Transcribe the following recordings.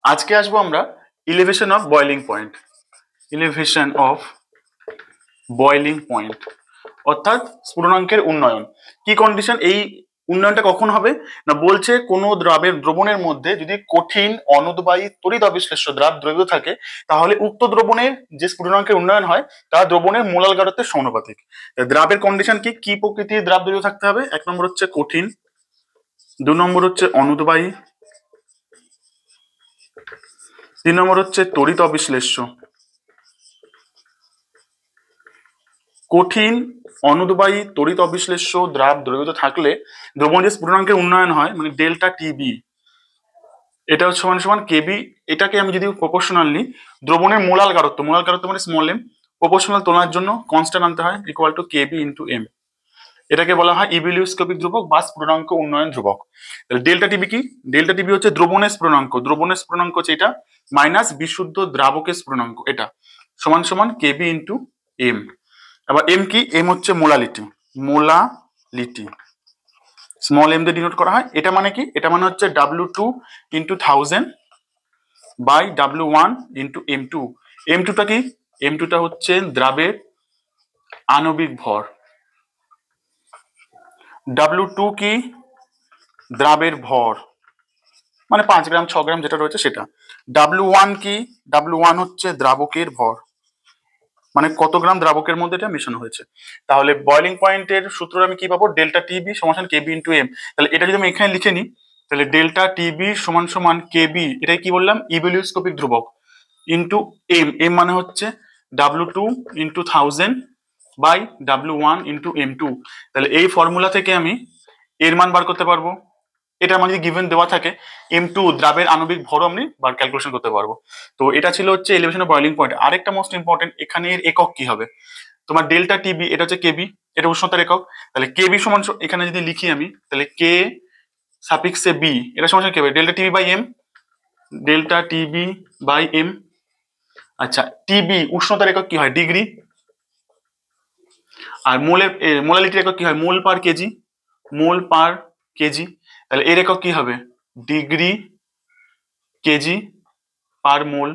আজকে আসবো আমরা elevation of boiling point. Elevation of boiling point অর্থাৎ স্ফুটনাঙ্কের উন্নয়ন। কি কন্ডিশন, এই উন্নয়নটা কখন হবে না, বলছে কোনো দ্রবণের মধ্যে যদি কঠিন অনুদ্বায়ী তড়িৎ অবিশ্লেষ্য দ্রাব দ্রবীভূত থাকে তাহলে উক্ত দ্রবণের যে স্ফুটনাঙ্কের উন্নয়ন হয় তা দ্রবণের মোলাল গাঢ়ত্বের সমানুপাতিক। দ্রাবের কন্ডিশন কি কি প্রকৃতির দ্রাব দ্রবীভূত থাকতে হবে? 1 নম্বর হচ্ছে কঠিন, 2 নম্বর হচ্ছে অনুদ্বায়ী, 3 নম্বর হচ্ছে তড়িৎ অবিশ্লেষ্য। কঠিন অনুদ্বায়ী তড়িৎ অবিশ্লেষ্য দ্রাব দ্রবীভূত থাকলে দ্রবণ যে স্ফুটনাঙ্কের উন্নয়ন হয় মানে ডেল্টা টিবি, এটা হচ্ছে সমান সমান কেবি। এটাকে আমি যদি প্রপোর্শনাল নিই, দ্রবণের মোলাল গাঢ়ত্ব মানে স্মল এম, প্রপোর্শনাল তোলার জন্য কনস্ট্যান্ট আনতে হয় equal to KB into M. এটাকে বলা হয় ইভিলিওস্কোপিক ধ্রুবক বা স্ফুটনাঙ্ক উন্নয়ন ধ্রুবক। ডেল্টা টিবি কি? ডেল্টা টিবি হচ্ছে দ্রবণের স্ফুটনাঙ্ক হচ্ছে এটা মাইনাস বিশুদ্ধ দ্রাবকের স্ফুটনাঙ্ক, এটা সমান সমান কেবি ইন্টু এম। আবার এম কি? এম হচ্ছে মোলালিটি স্মল এম দিয়ে ডিনোট করা হয়। এটা মানে কি? এটা মানে হচ্ছে W2 into 1000 by W1 into M2। M2টা কি? M2টা হচ্ছে দ্রাবের আণবিক ভর। W2 কি? দ্রাবের ভর মানে 5 গ্রাম 6 গ্রাম যেটা রয়েছে সেটা। W1 কি? W1 হচ্ছে দ্রাবকের ভর মানে কত গ্রাম দ্রাবকের মধ্যে এটা মেশানো হয়েছে। তাহলে বয়লিং পয়েন্টের সূত্র আমি কি পাবো? ডেল্টা টিবি সমান কেবি ইন্টু এম। তাহলে এটা যদি আমি এখানে লিখে নিই তাহলে ডেল্টা টিবি সমান সমান কেবি, এটাই কি বললাম? ইভিলিওস্কোপিক ধ্রুবক ইন্টু এম। এম মানে হচ্ছে W2 into 1000 by W1 into M2। তাহলে এই ফর্মুলা থেকে আমি এর মান বার করতে পারবো। এটা আমার যদি গিভেন দেওয়া থাকে M2 দ্রাবের আণবিক ভরও আমি ক্যালকুলেশন করতে পারবো। তো এটা ছিল হচ্ছে এলিভেশন অফ বয়লিং পয়েন্ট। আরেকটা মোস্ট ইম্পর্টেন্ট, এখানে এর একক কি হবে? তোমার ডেল্টা টিবি এটা হচ্ছে কেবি, এটা উষ্ণতার একক। তাহলে কেবি সমান এখানে যদি লিখি আমি তাহলে কে সাফিক্সে বি, এটা সমান কি হবে? Delta TB by M, delta TB by M. আচ্ছা, টিবি উষ্ণতার একক কি হয়? ডিগ্রি। আর মোলালিটির একক কি হয়? মোল পার কেজি। তাহলে এর একক কি হবে? ডিগ্রি কেজি পার মোল।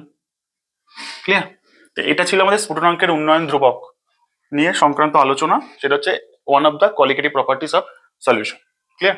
ক্লিয়ার? তো এটা ছিল আমাদের স্ফুটনাঙ্কের উন্নয়ন ধ্রুবক নিয়ে সংক্রান্ত আলোচনা। সেটা হচ্ছে one of the qualitative properties of solution. Clear?